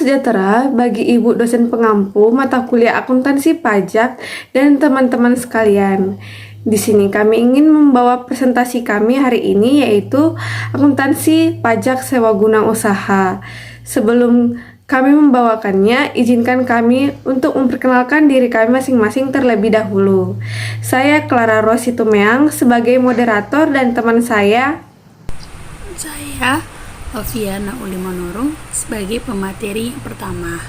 sejahtera bagi Ibu dosen pengampu mata kuliah akuntansi pajak dan teman-teman sekalian. Di sini kami ingin membawa presentasi kami hari ini yaitu akuntansi pajak sewa guna usaha. Sebelum kami membawakannya, izinkan kami untuk memperkenalkan diri kami masing-masing terlebih dahulu. Saya Clara Rositumeang sebagai moderator dan teman saya Loviana Ulimanurung sebagai pemateri yang pertama.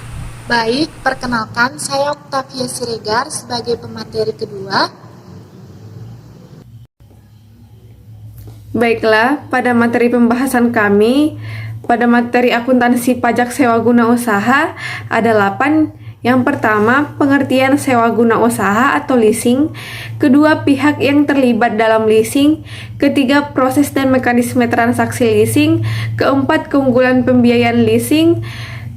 Baik, perkenalkan saya Octavia Siregar sebagai pemateri kedua. Baiklah, pada materi pembahasan kami, pada materi akuntansi pajak sewa guna usaha ada 8. Yang pertama, pengertian sewa guna usaha atau leasing. Kedua, pihak yang terlibat dalam leasing. Ketiga, proses dan mekanisme transaksi leasing. Keempat, keunggulan pembiayaan leasing.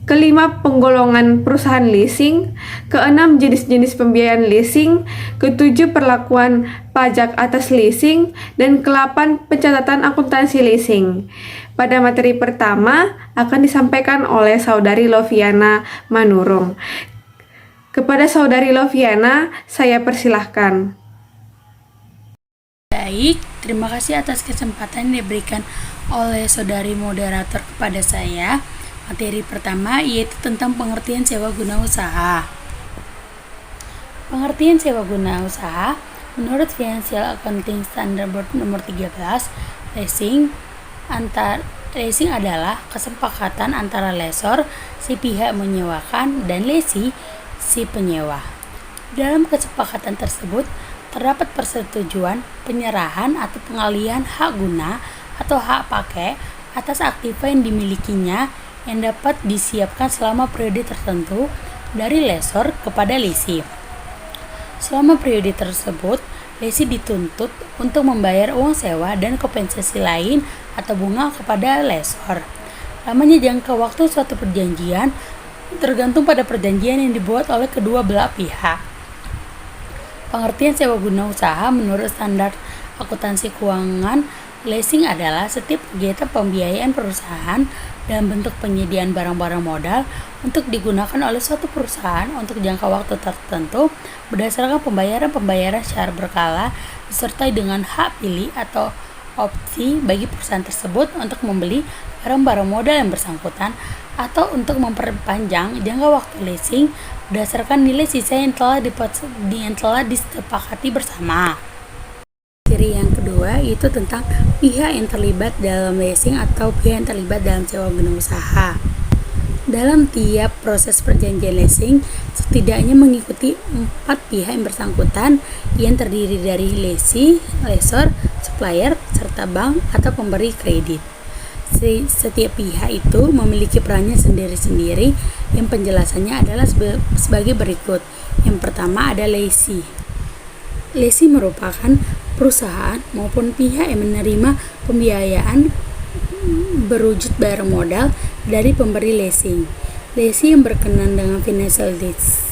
Kelima, penggolongan perusahaan leasing. Keenam, jenis-jenis pembiayaan leasing. Ketujuh, perlakuan pajak atas leasing. Dan kelapan, pencatatan akuntansi leasing. Pada materi pertama akan disampaikan oleh Saudari Loviana Manurung. Kepada Saudari Loviana, saya persilahkan. Baik, terima kasih atas kesempatan yang diberikan oleh saudari moderator kepada saya. Materi pertama yaitu tentang pengertian sewa guna usaha. Pengertian sewa guna usaha menurut Financial Accounting Standard Board nomor 13, leasing adalah kesepakatan antara lessor, si pihak menyewakan, dan lessee, si penyewa. Dalam kesepakatan tersebut terdapat persetujuan penyerahan atau pengalihan hak guna atau hak pakai atas aktiva yang dimilikinya yang dapat disiapkan selama periode tertentu dari lessor kepada lessee. Selama periode tersebut, lessee dituntut untuk membayar uang sewa dan kompensasi lain atau bunga kepada lessor. Lamanya jangka waktu suatu perjanjian tergantung pada perjanjian yang dibuat oleh kedua belah pihak. Pengertian sewa guna usaha menurut standar akuntansi keuangan, leasing adalah setiap kegiatan pembiayaan perusahaan dalam bentuk penyediaan barang-barang modal untuk digunakan oleh suatu perusahaan untuk jangka waktu tertentu berdasarkan pembayaran secara berkala disertai dengan hak pilih atau opsi bagi perusahaan tersebut untuk membeli barang-barang modal yang bersangkutan atau untuk memperpanjang jangka waktu leasing berdasarkan nilai sisa yang telah disepakati bersama. Materi yang kedua itu tentang pihak yang terlibat dalam leasing atau pihak yang terlibat dalam sewa guna usaha. Dalam tiap proses perjanjian leasing, setidaknya mengikuti 4 pihak yang bersangkutan yang terdiri dari lessee, lessor, supplier, serta bank atau pemberi kredit. Setiap pihak itu memiliki perannya sendiri-sendiri yang penjelasannya adalah sebagai berikut. Yang pertama ada lessee. Lessee merupakan perusahaan maupun pihak yang menerima pembiayaan berwujud barang modal dari pemberi leasing. Lessee yang berkenan dengan financial leases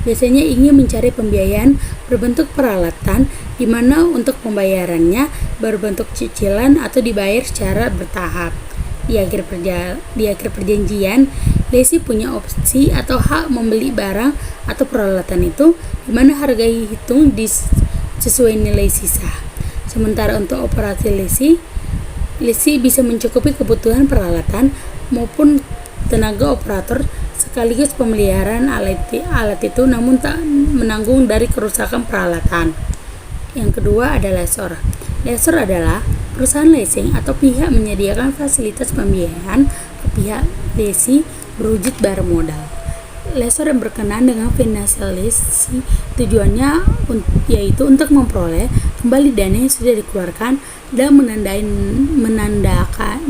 biasanya ingin mencari pembiayaan berbentuk peralatan di mana untuk pembayarannya berbentuk cicilan atau dibayar secara bertahap. Di akhir perjanjian, lessee punya opsi atau hak membeli barang atau peralatan itu di mana harga dihitung sesuai nilai sisa. Sementara untuk operasi lessee bisa mencukupi kebutuhan peralatan maupun tenaga operator sekaligus pemeliharaan alat itu namun tak menanggung dari kerusakan peralatan. Yang kedua adalah lessor. Lessor adalah perusahaan leasing atau pihak menyediakan fasilitas pembiayaan ke pihak lessee berwujud barang modal. Lessor yang berkenan dengan financial leasing tujuannya yaitu untuk memperoleh kembali dana yang sudah dikeluarkan dan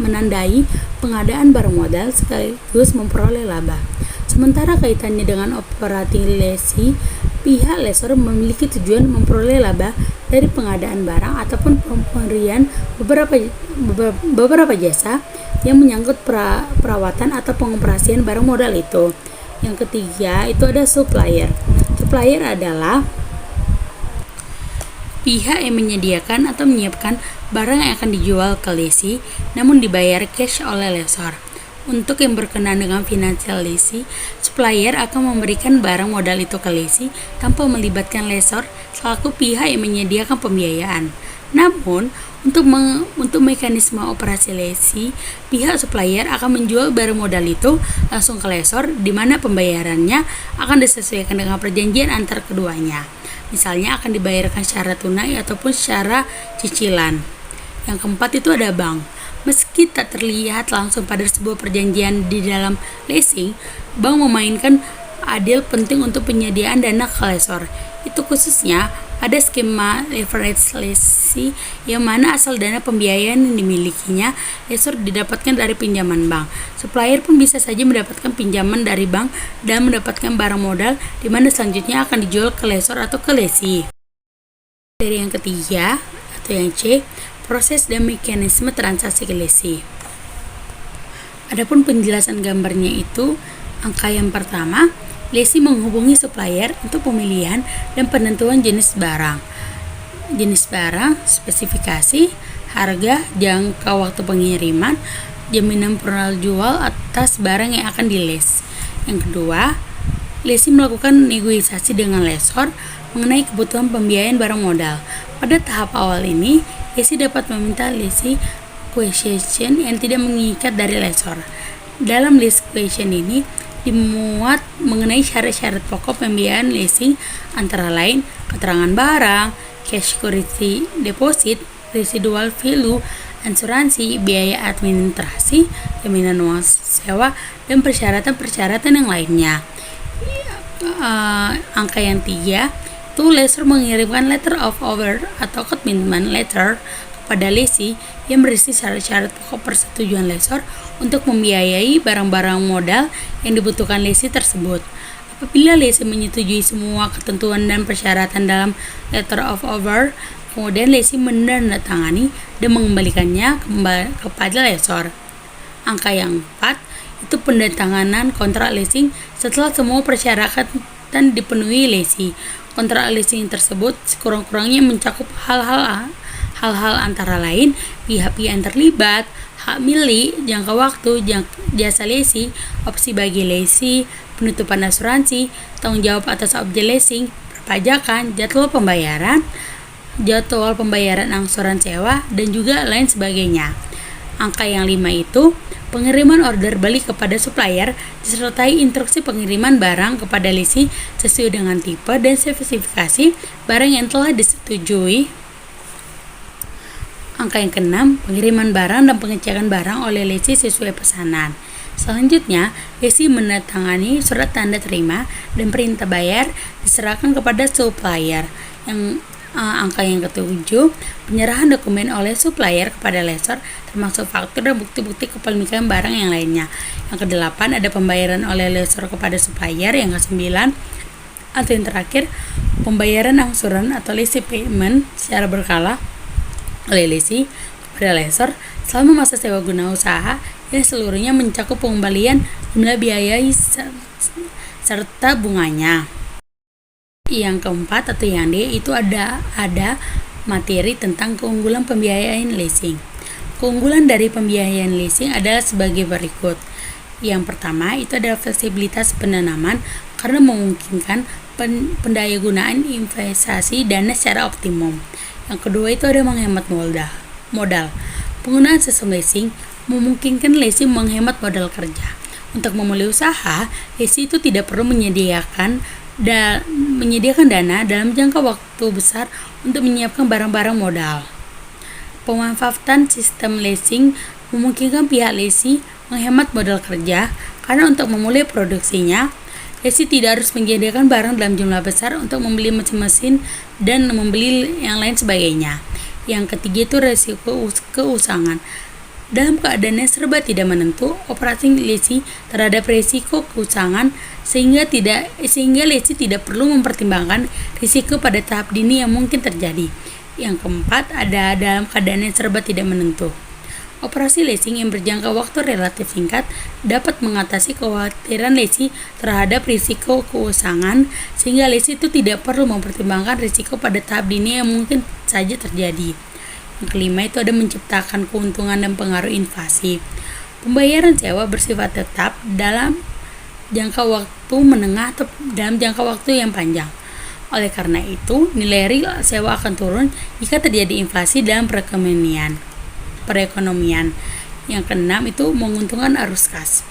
menandai pengadaan barang modal sekaligus memperoleh laba. Sementara kaitannya dengan operating lessee, pihak lessor memiliki tujuan memperoleh laba dari pengadaan barang ataupun pemberian beberapa jasa yang menyangkut perawatan atau pengoperasian barang modal itu. Yang ketiga itu ada supplier. Supplier adalah pihak yang menyediakan atau menyiapkan barang yang akan dijual ke lessee namun dibayar cash oleh lessor. Untuk yang berkenaan dengan financial leasing, supplier akan memberikan barang modal itu ke lessee tanpa melibatkan lessor selaku pihak yang menyediakan pembiayaan. Namun, untuk mekanisme operasi lessee, pihak supplier akan menjual barang modal itu langsung ke lessor, di mana pembayarannya akan disesuaikan dengan perjanjian antar keduanya. Misalnya akan dibayarkan secara tunai ataupun secara cicilan. Yang keempat itu ada bank. Meski tak terlihat langsung pada sebuah perjanjian di dalam leasing, bank memainkan andil penting untuk penyediaan dana ke lessor. Itu khususnya pada skema leverage leasing yang mana asal dana pembiayaan yang dimilikinya lessor didapatkan dari pinjaman bank. Supplier pun bisa saja mendapatkan pinjaman dari bank dan mendapatkan barang modal di mana selanjutnya akan dijual ke lessor atau ke lessee. Dari yang ketiga atau yang C, proses dan mekanisme transaksi ke lessee. Adapun penjelasan gambarnya itu, angka yang pertama, lessee menghubungi supplier untuk pemilihan dan penentuan jenis barang, spesifikasi, harga, jangka waktu pengiriman, jaminan penjual jual atas barang yang akan diles. Yang kedua, lessee melakukan negosiasi dengan lessor mengenai kebutuhan pembiayaan barang modal. Pada tahap awal ini, lessee dapat meminta leasing quotation yang tidak mengikat dari lessor. Dalam list quotation ini dimuat mengenai syarat-syarat pokok pembiayaan leasing antara lain keterangan barang, cash security deposit, residual value, asuransi, biaya administrasi, jaminan uang sewa, dan persyaratan-persyaratan yang lainnya. Angka yang 3 itu lessor mengirimkan letter of offer atau commitment letter kepada lessee yang berisi syarat-syarat pokok persetujuan lessor untuk membiayai barang-barang modal yang dibutuhkan lessee tersebut. Apabila lessee menyetujui semua ketentuan dan persyaratan dalam letter of offer, kemudian lessee menandatangani dan mengembalikannya kepada lessor. Angka yang 4 itu pendatanganan kontrak leasing setelah semua persyaratan dipenuhi lessee. Kontrak leasing tersebut sekurang-kurangnya mencakup hal-hal antara lain pihak-pihak yang terlibat, hak milik, jangka waktu, jasa lessee, opsi bagi lessee, penutupan asuransi, tanggung jawab atas objek leasing, perpajakan, jadwal pembayaran angsuran sewa, dan juga lain sebagainya. Angka yang 5 itu pengiriman order balik kepada supplier disertai instruksi pengiriman barang kepada lessee sesuai dengan tipe dan spesifikasi barang yang telah disetujui. Angka yang ke-6, pengiriman barang dan pengecekan barang oleh lessee sesuai pesanan. Selanjutnya, lessee menandatangani surat tanda terima dan perintah bayar diserahkan kepada supplier. Angka yang ke-7, penyerahan dokumen oleh supplier kepada lessor termasuk faktur dan bukti-bukti kepemilikan barang yang lainnya. Yang ke-8, ada pembayaran oleh lessor kepada supplier. Yang ke-9 atau yang terakhir, pembayaran angsuran atau leasing payment secara berkala oleh lessee kepada lessor selama masa sewa guna usaha yang seluruhnya mencakup pengembalian jumlah biaya serta bunganya. Yang keempat atau yang D itu ada materi tentang keunggulan pembiayaan leasing. Keunggulan dari pembiayaan leasing adalah sebagai berikut. Yang pertama itu adalah fleksibilitas penanaman karena memungkinkan pendayagunaan investasi dana secara optimum. Yang kedua itu ada menghemat modal. Penggunaan sistem leasing memungkinkan lessee menghemat modal kerja. Untuk memulai usaha, lessee itu tidak perlu menyediakan dana dalam jangka waktu besar untuk menyiapkan barang-barang modal. Pemanfaatan sistem leasing memungkinkan pihak lessee menghemat modal kerja karena untuk memulai produksinya, lessee tidak harus menyediakan barang dalam jumlah besar untuk membeli mesin-mesin dan membeli yang lain sebagainya. Yang ketiga itu resiko keusangan. Dalam keadaan yang serba tidak menentu, operasi lessee terhadap risiko keusangan sehingga lessee tidak perlu mempertimbangkan risiko pada tahap dini yang mungkin terjadi. Yang keempat, ada dalam keadaan yang serba tidak menentu. Operasi leasing yang berjangka waktu relatif singkat dapat mengatasi kekhawatiran lessee terhadap risiko keusangan sehingga lessee itu tidak perlu mempertimbangkan risiko pada tahap dini yang mungkin saja terjadi. Yang kelima itu ada menciptakan keuntungan dan pengaruh inflasi. Pembayaran sewa bersifat tetap dalam jangka waktu menengah atau dalam jangka waktu yang panjang. Oleh karena itu, nilai real sewa akan turun jika terjadi inflasi dalam perekonomian. Yang keenam itu menguntungkan arus kas.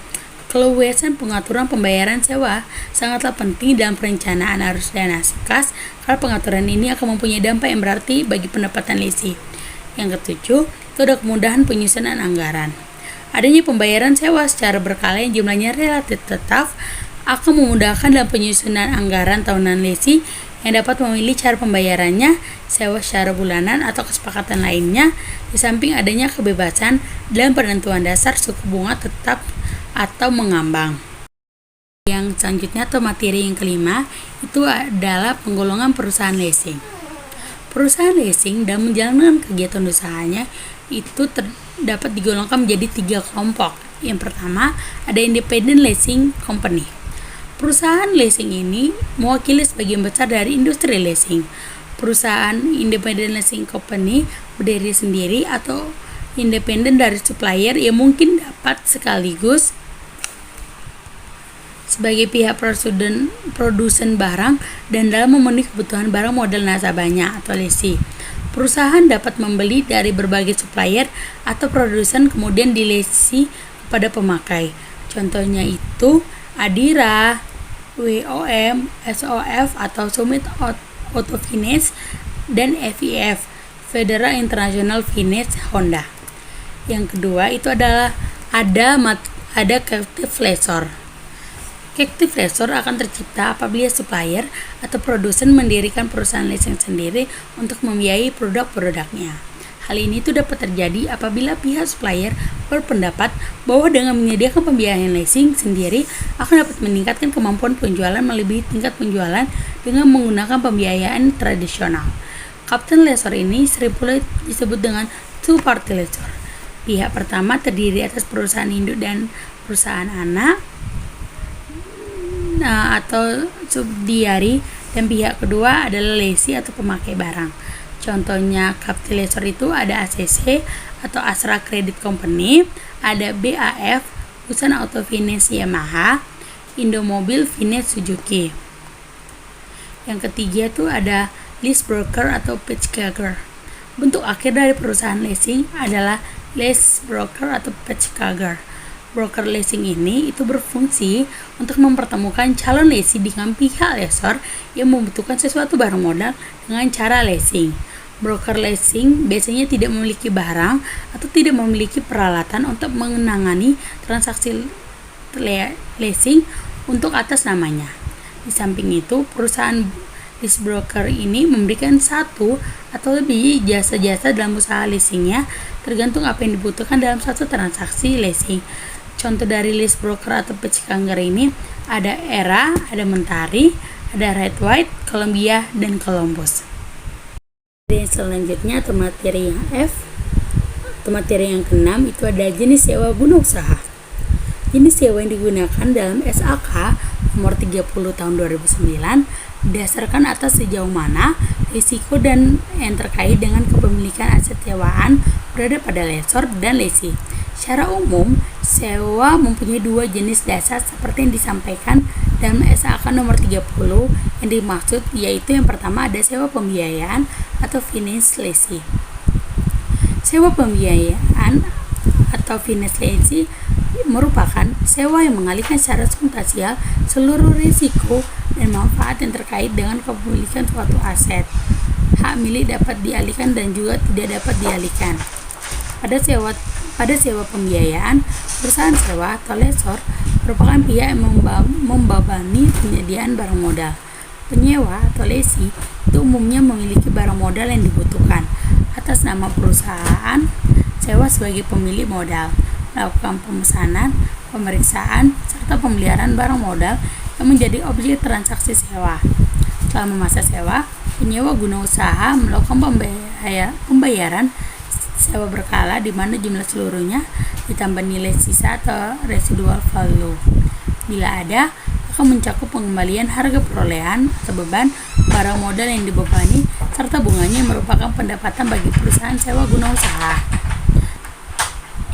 Keluasan pengaturan pembayaran sewa sangatlah penting dalam perencanaan arus dana kas, karena pengaturan ini akan mempunyai dampak yang berarti bagi pendapatan lesi. Yang ketujuh, itu ada kemudahan penyusunan anggaran. Adanya pembayaran sewa secara berkala yang jumlahnya relatif tetap akan memudahkan dalam penyusunan anggaran tahunan lesi yang dapat memilih cara pembayarannya, sewa secara bulanan atau kesepakatan lainnya, di samping adanya kebebasan dalam penentuan dasar suku bunga tetap atau mengambang. Yang selanjutnya atau materi yang kelima itu adalah penggolongan perusahaan leasing. Perusahaan leasing dalam menjalankan kegiatan usahanya itu dapat digolongkan menjadi 3 kelompok. Yang pertama ada independent leasing company. Perusahaan leasing ini mewakili sebagian besar dari industri leasing. Perusahaan independent leasing company berdiri sendiri atau independen dari supplier yang mungkin dapat sekaligus sebagai pihak produsen barang dan dalam memenuhi kebutuhan barang modal nasabahnya atau lesi. Perusahaan dapat membeli dari berbagai supplier atau produsen kemudian dilesi kepada pemakai. Contohnya itu Adira, WOM, SOF atau Summit Auto Finance, dan FIF, Federal International Finance Honda. Yang kedua itu adalah ada captive lessor. Captive lessor akan tercipta apabila supplier atau produsen mendirikan perusahaan leasing sendiri untuk membiayai produk-produknya. Hal ini itu dapat terjadi apabila pihak supplier berpendapat bahwa dengan menyediakan pembiayaan leasing sendiri akan dapat meningkatkan kemampuan penjualan melebihi tingkat penjualan dengan menggunakan pembiayaan tradisional. Captive lessor ini sering pula disebut dengan two-party lessor. Pihak pertama terdiri atas perusahaan induk dan perusahaan anak atau subsidiari, dan pihak kedua adalah lesi atau pemakai barang. Contohnya captive lessor itu ada ACC atau Astra Credit Company, ada BAF, Busan Auto Finance Yamaha, Indomobil Finance Suzuki. Yang ketiga itu ada lease broker atau purchaser. Bentuk akhir dari perusahaan leasing adalah lease broker atau purchaser. Broker leasing ini itu berfungsi untuk mempertemukan calon lesi dengan pihak lessor yang membutuhkan sesuatu barang modal dengan cara leasing. Broker leasing biasanya tidak memiliki barang atau tidak memiliki peralatan untuk menangani transaksi leasing untuk atas namanya. Di samping itu, perusahaan lease broker ini memberikan satu atau lebih jasa-jasa dalam usaha leasingnya, tergantung apa yang dibutuhkan dalam satu transaksi leasing. Contoh dari lease broker atau purchaser ini ada Era, ada Mentari, ada Red White, Columbia, dan Columbus. Dan selanjutnya atau materi yang F, atau materi yang keenam itu ada jenis sewa guna usaha. Jenis sewa yang digunakan dalam SAK nomor 30 tahun 2009 didasarkan atas sejauh mana risiko dan yang terkait dengan kepemilikan aset sewaan berada pada lessor dan lesi. Secara umum, sewa mempunyai 2 jenis dasar seperti yang disampaikan dalam SAK nomor 30 yang dimaksud, yaitu yang pertama ada sewa pembiayaan atau finance leasing. Sewa pembiayaan atau finance leasing merupakan sewa yang mengalihkan secara substansial seluruh risiko dan manfaat yang terkait dengan kepemilikan suatu aset. Hak milik dapat dialihkan dan juga tidak dapat dialihkan. Pada sewa pembiayaan, perusahaan sewa atau lessor merupakan pihak yang membebani penyediaan barang modal. Penyewa atau lesi itu umumnya memiliki barang modal yang dibutuhkan atas nama perusahaan sewa sebagai pemilik modal, melakukan pemesanan, pemeriksaan, serta pemeliharaan barang modal yang menjadi objek transaksi sewa. Selama masa sewa, penyewa guna usaha melakukan pembayaran sewa berkala di mana jumlah seluruhnya ditambah nilai sisa atau residual value. Bila ada, akan mencakup pengembalian harga perolehan atau beban barang modal yang dibebani serta bunganya yang merupakan pendapatan bagi perusahaan sewa guna usaha.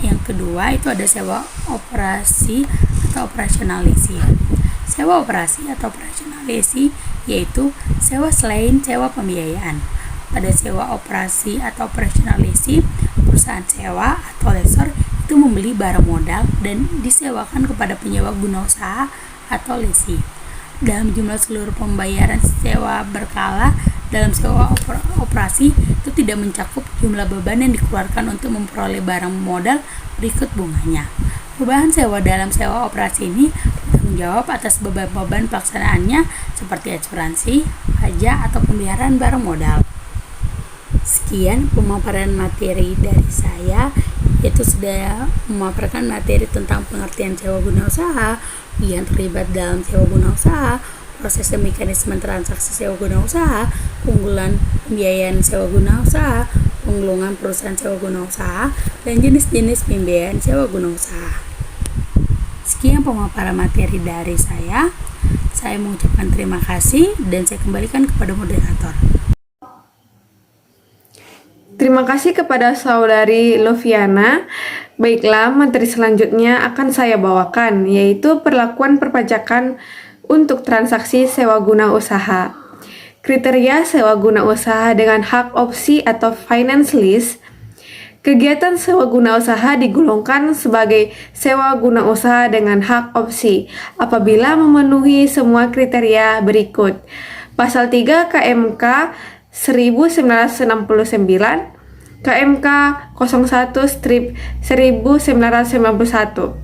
Yang kedua itu ada sewa operasi atau operasional leasing. Sewa operasi atau operasional leasing yaitu sewa selain sewa pembiayaan. Pada sewa operasi atau operasional leasing, perusahaan sewa atau lessor itu membeli barang modal dan disewakan kepada penyewa guna usaha atau leasing. Dalam jumlah seluruh pembayaran sewa berkala dalam sewa operasi itu tidak mencakup jumlah beban yang dikeluarkan untuk memperoleh barang modal berikut bunganya. Perubahan sewa dalam sewa operasi ini bertanggung jawab atas beban-beban pelaksanaannya seperti asuransi, pajak, atau pemeliharaan barang modal. Sekian pemaparan materi dari saya, yaitu sudah memaparkan materi tentang pengertian sewa guna usaha, yang terlibat dalam sewa guna usaha, proses dan mekanisme transaksi sewa guna usaha, keunggulan pembiayaan sewa guna usaha, penggolongan perusahaan sewa guna usaha, dan jenis-jenis pembiayaan sewa guna usaha. Sekian pemaparan materi dari saya. Saya mengucapkan terima kasih dan saya kembalikan kepada moderator. Terima kasih kepada saudari Loviana. Baiklah, materi selanjutnya akan saya bawakan, yaitu perlakuan perpajakan untuk transaksi sewa guna usaha. Kriteria sewa guna usaha dengan hak opsi atau finance lease. Kegiatan sewa guna usaha digolongkan sebagai sewa guna usaha dengan hak opsi apabila memenuhi semua kriteria berikut. Pasal 3 KMK 1969, KMK 01/1991.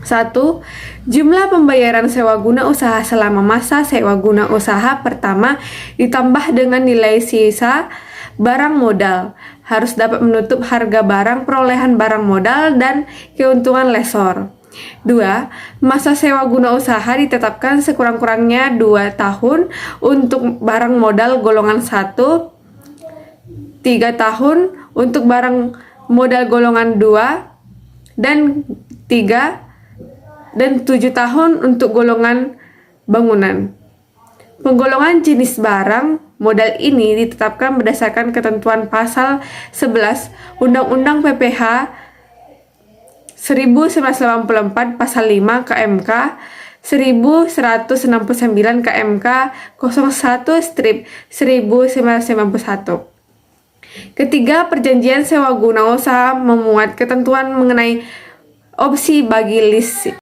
1. Jumlah pembayaran sewa guna usaha selama masa sewa guna usaha pertama ditambah dengan nilai sisa barang modal, harus dapat menutup harga barang perolehan barang modal dan keuntungan lessor. 2. Masa sewa guna usaha ditetapkan sekurang-kurangnya 2 tahun untuk barang modal golongan 1, 3 tahun untuk barang modal golongan 2, dan 7 tahun untuk golongan bangunan. Penggolongan jenis barang modal ini ditetapkan berdasarkan ketentuan pasal 11 Undang-Undang PPh 1984 pasal 5 KMK 1169 KMK 01/1991. Ketiga, perjanjian sewa guna usaha memuat ketentuan mengenai opsi bagi lease.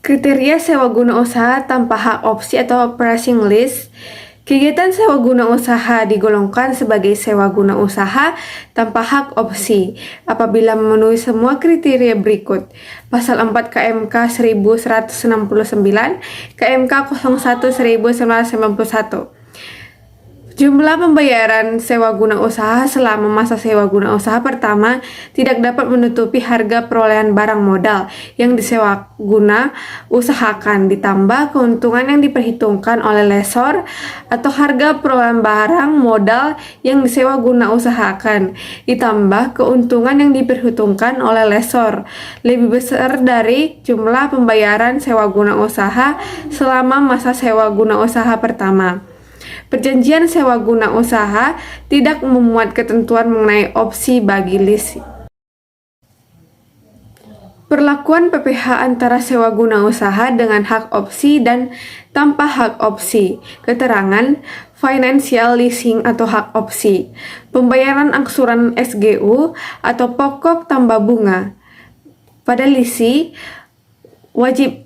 Kriteria sewa guna usaha tanpa hak opsi atau operating lease. Kegiatan sewa guna usaha digolongkan sebagai sewa guna usaha tanpa hak opsi apabila memenuhi semua kriteria berikut. Pasal 4 KMK 1169, KMK 01/1991. Jumlah pembayaran sewa guna usaha selama masa sewa guna usaha pertama tidak dapat menutupi harga perolehan barang modal yang disewa guna usahakan ditambah keuntungan yang diperhitungkan oleh lessor atau harga perolehan barang modal yang disewa guna usahakan ditambah keuntungan yang diperhitungkan oleh lessor lebih besar dari jumlah pembayaran sewa guna usaha selama masa sewa guna usaha pertama. Perjanjian sewa guna usaha tidak memuat ketentuan mengenai opsi bagi lease. Perlakuan PPh antara sewa guna usaha dengan hak opsi dan tanpa hak opsi. Keterangan financial leasing atau hak opsi. Pembayaran angsuran SGU atau pokok tambah bunga. Pada leasing, wajib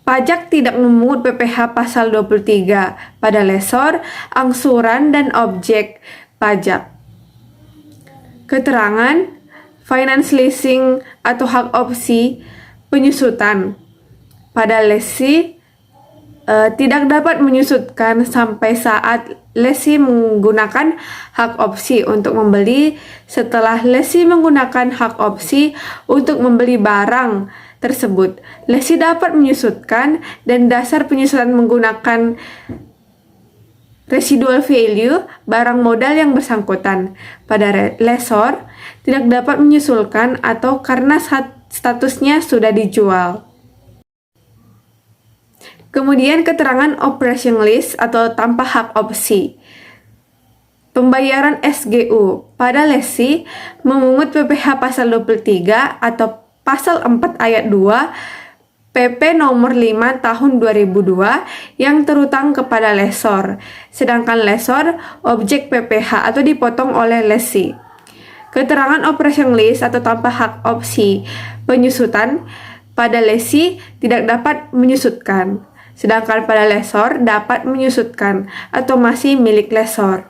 pajak tidak memungut PPh pasal 23 pada lessor, angsuran, dan objek pajak. Keterangan finance leasing atau hak opsi penyusutan. Pada lessee tidak dapat menyusutkan sampai saat lessee menggunakan hak opsi untuk membeli. Setelah lessee menggunakan hak opsi untuk membeli barang tersebut, lessee dapat menyusutkan dan dasar penyusutan menggunakan residual value barang modal yang bersangkutan. Pada lessor tidak dapat menyusulkan atau karena statusnya sudah dijual. Kemudian keterangan operation lease atau tanpa hak opsi. Pembayaran SGU pada lesi memungut PPh pasal 23 atau pasal 4 ayat 2 PP nomor 5 tahun 2002 yang terutang kepada lesor, sedangkan lesor objek PPh atau dipotong oleh lesi. Keterangan operasionalis atau tanpa hak opsi penyusutan pada lesi tidak dapat menyusutkan, sedangkan pada lesor dapat menyusutkan atau masih milik lesor.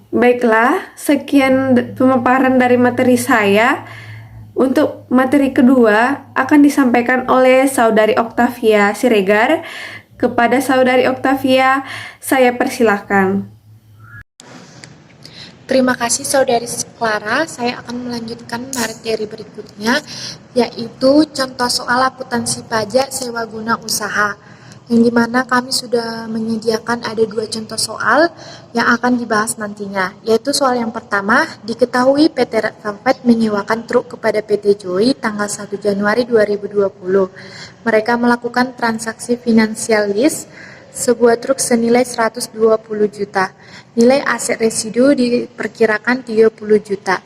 Baiklah, sekian pemaparan dari materi saya. Untuk materi kedua akan disampaikan oleh Saudari Octavia Siregar. Kepada Saudari Octavia, saya persilahkan. Terima kasih Saudari Clara. Saya akan melanjutkan materi berikutnya, yaitu contoh soal akuntansi pajak sewa guna usaha, yang dimana kami sudah menyediakan ada 2 contoh soal yang akan dibahas nantinya, yaitu soal yang pertama, diketahui PT Red Velvet menyewakan truk kepada PT Joy tanggal 1 Januari 2020. Mereka melakukan transaksi finansial lease sebuah truk senilai 120 juta. Nilai aset residu diperkirakan 30 juta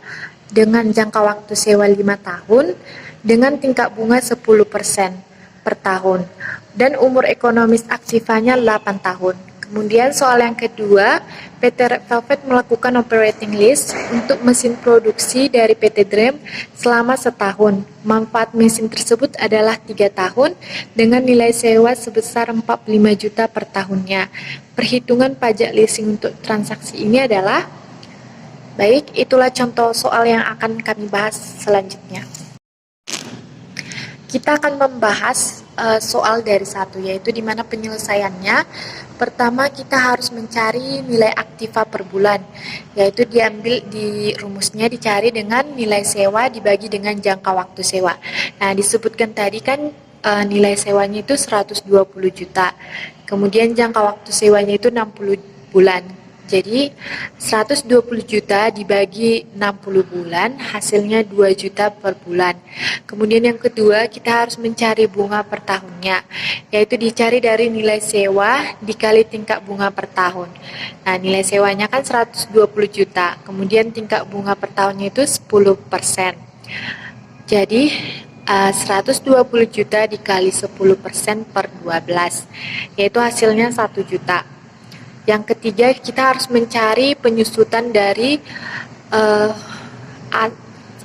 dengan jangka waktu sewa 5 tahun dengan tingkat bunga 10% per tahun dan umur ekonomis aktifanya 8 tahun. Kemudian soal yang kedua, PT Red Velvet melakukan operating lease untuk mesin produksi dari PT Dream selama setahun. Manfaat mesin tersebut adalah 3 tahun dengan nilai sewa sebesar 45 juta per tahunnya. Perhitungan pajak leasing untuk transaksi ini adalah, baik, itulah contoh soal yang akan kami bahas selanjutnya. Kita akan membahas soal dari 1, yaitu di mana penyelesaiannya. Pertama, kita harus mencari nilai aktiva per bulan, yaitu diambil di rumusnya dicari dengan nilai sewa dibagi dengan jangka waktu sewa. Nah, disebutkan tadi kan nilai sewanya itu 120 juta. Kemudian jangka waktu sewanya itu 60 bulan. Jadi 120 juta dibagi 60 bulan hasilnya 2 juta per bulan. Kemudian yang kedua, kita harus mencari bunga per tahunnya, yaitu dicari dari nilai sewa dikali tingkat bunga per tahun. Nah, nilai sewanya kan 120 juta, kemudian tingkat bunga per tahunnya itu 10%. Jadi 120 juta dikali 10% per 12, yaitu hasilnya 1 juta. Yang ketiga, kita harus mencari penyusutan dari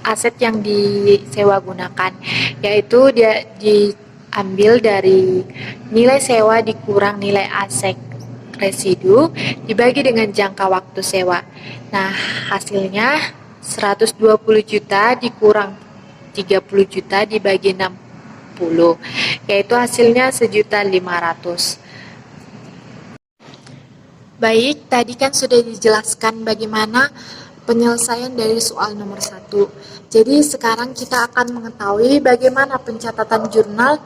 aset yang disewa gunakan, yaitu dia diambil dari nilai sewa dikurang nilai aset residu dibagi dengan jangka waktu sewa. Nah, hasilnya 120 juta dikurang 30 juta dibagi 60, yaitu hasilnya 1.500.000. Baik, tadi kan sudah dijelaskan bagaimana penyelesaian dari soal nomor 1. Jadi sekarang kita akan mengetahui bagaimana pencatatan jurnal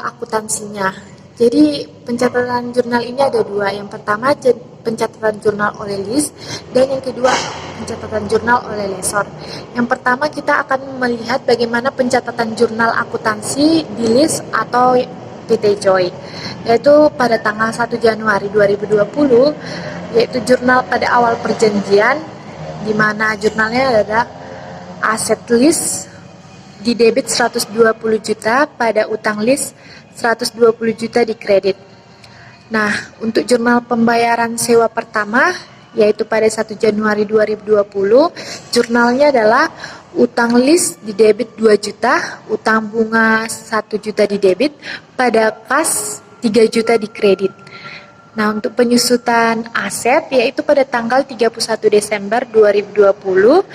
akuntansinya. Jadi pencatatan jurnal ini ada 2. Yang pertama pencatatan jurnal oleh list dan yang kedua pencatatan jurnal oleh lesor. Yang pertama kita akan melihat bagaimana pencatatan jurnal akuntansi di list atau PT Joy, yaitu pada tanggal 1 Januari 2020, yaitu jurnal pada awal perjanjian, di mana jurnalnya adalah aset list di debit 120 juta, pada utang list 120 juta di kredit. Nah, untuk jurnal pembayaran sewa pertama, yaitu pada 1 Januari 2020, jurnalnya adalah utang list di debit 2 juta, utang bunga 1 juta di debit, pada kas 3 juta di kredit. Nah, untuk penyusutan aset yaitu pada tanggal 31 Desember 2020,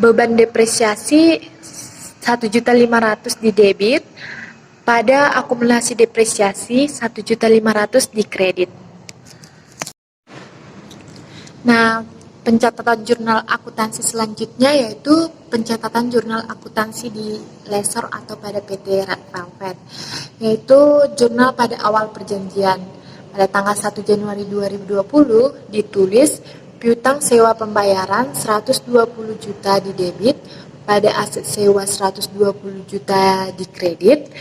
beban depresiasi 1.500.000 di debit, pada akumulasi depresiasi 1.500.000 di kredit. Nah, pencatatan jurnal akuntansi selanjutnya yaitu pencatatan jurnal akuntansi di lesor atau pada PT Red Velvet, yaitu jurnal pada awal perjanjian. Pada tanggal 1 Januari 2020 ditulis piutang sewa pembayaran 120 juta di debit, pada aset sewa 120 juta di kredit.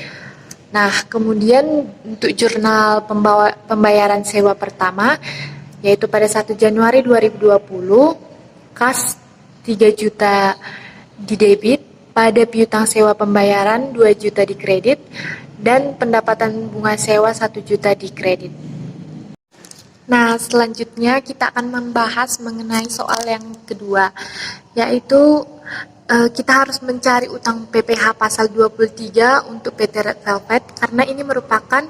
Nah, kemudian untuk jurnal pembayaran sewa pertama yaitu pada 1 Januari 2020 kas 3 juta di debit, pada piutang sewa pembayaran 2 juta di kredit, dan pendapatan bunga sewa 1 juta di kredit. Nah, selanjutnya kita akan membahas mengenai soal yang kedua, yaitu kita harus mencari utang PPh pasal 23 untuk PT Red Velvet karena ini merupakan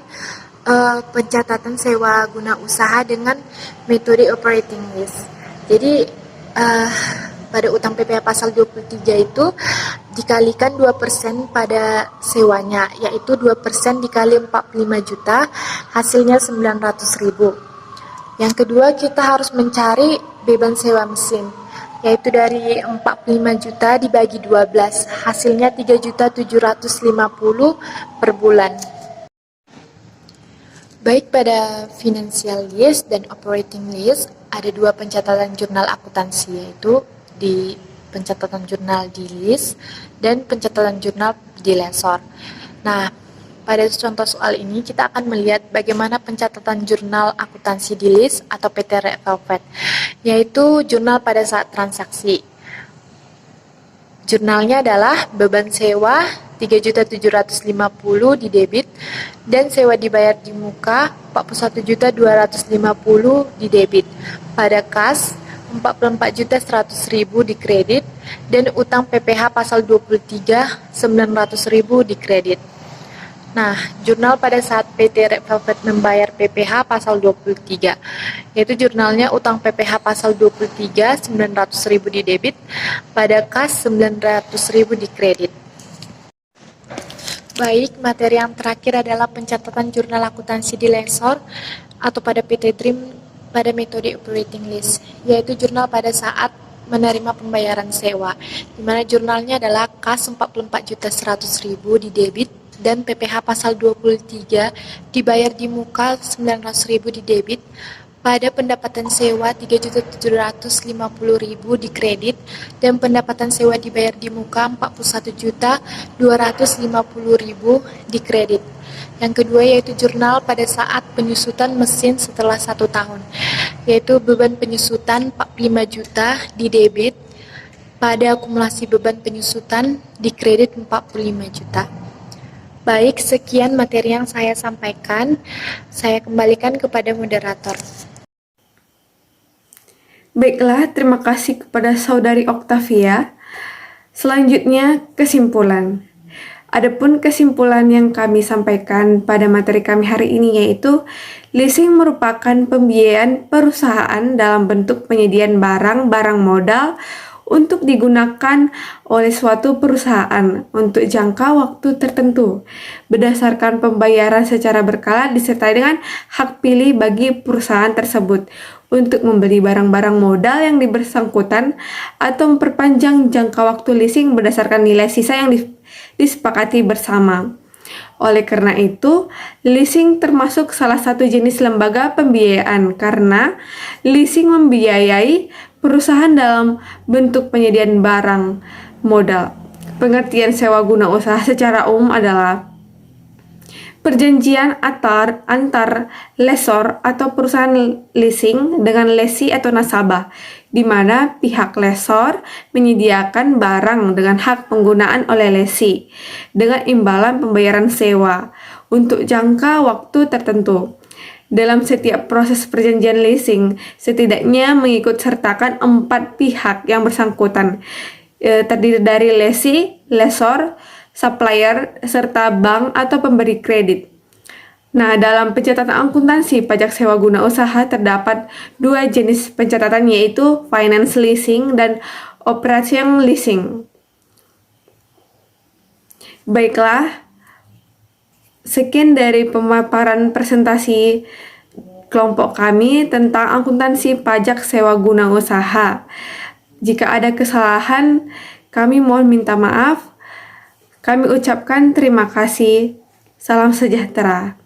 pencatatan sewa guna usaha dengan metode operating lease. Jadi pada utang PPh pasal 23 itu dikalikan 2% pada sewanya, yaitu 2% dikali 45 juta, hasilnya 900.000. Yang kedua, kita harus mencari beban sewa mesin, yaitu dari 45 juta dibagi 12, hasilnya 3.750 per bulan. Baik pada financial lease dan operating lease, ada dua pencatatan jurnal akuntansi, yaitu di pencatatan jurnal di lease dan pencatatan jurnal di lessor. Nah, pada contoh soal ini kita akan melihat bagaimana pencatatan jurnal akuntansi di lease atau PT Red Velvet, yaitu jurnal pada saat transaksi. Jurnalnya adalah beban sewa 3.750 di debit dan sewa dibayar di muka 41.250 di debit. Pada kas 44.100.000 di kredit dan utang PPh pasal 23 900.000 di kredit. Nah, jurnal pada saat PT Red Velvet membayar PPh pasal 23, yaitu jurnalnya utang PPh pasal 23 900.000 di debit, pada kas 900.000 di kredit. Baik, materi yang terakhir adalah pencatatan jurnal akuntansi di lessor atau pada PT Dream pada metode operating lease, yaitu jurnal pada saat menerima pembayaran sewa, di mana jurnalnya adalah kas 44.100.000 di debit dan PPh pasal 23 dibayar di muka 900.000 di debit, pada pendapatan sewa 3.750.000 di kredit dan pendapatan sewa dibayar di muka 41.250.000 di kredit. Yang kedua yaitu jurnal pada saat penyusutan mesin setelah 1 tahun, yaitu beban penyusutan 45 juta di debit, pada akumulasi beban penyusutan di kredit 45 juta. Baik, sekian materi yang saya sampaikan. Saya kembalikan kepada moderator. Baiklah, terima kasih kepada Saudari Oktavia. Selanjutnya, kesimpulan. Adapun kesimpulan yang kami sampaikan pada materi kami hari ini yaitu leasing merupakan pembiayaan perusahaan dalam bentuk penyediaan barang modal untuk digunakan oleh suatu perusahaan untuk jangka waktu tertentu berdasarkan pembayaran secara berkala disertai dengan hak pilih bagi perusahaan tersebut untuk membeli barang-barang modal yang bersangkutan atau memperpanjang jangka waktu leasing berdasarkan nilai sisa yang disepakati bersama. Oleh karena itu, leasing termasuk salah satu jenis lembaga pembiayaan karena leasing membiayai perusahaan dalam bentuk penyediaan barang modal. Pengertian sewa guna usaha secara umum adalah perjanjian antar lessor atau perusahaan leasing dengan lessee atau nasabah, di mana pihak lessor menyediakan barang dengan hak penggunaan oleh lessee dengan imbalan pembayaran sewa untuk jangka waktu tertentu. Dalam setiap proses perjanjian leasing, setidaknya mengikut sertakan 4 pihak yang bersangkutan, terdiri dari lessee, lessor, supplier, serta bank atau pemberi kredit. Nah, dalam pencatatan akuntansi pajak sewa guna usaha terdapat 2 jenis pencatatan, yaitu finance leasing dan operation leasing. Baiklah, sekian dari pemaparan presentasi kelompok kami tentang akuntansi pajak sewa guna usaha. Jika ada kesalahan, kami mohon minta maaf. Kami ucapkan terima kasih. Salam sejahtera.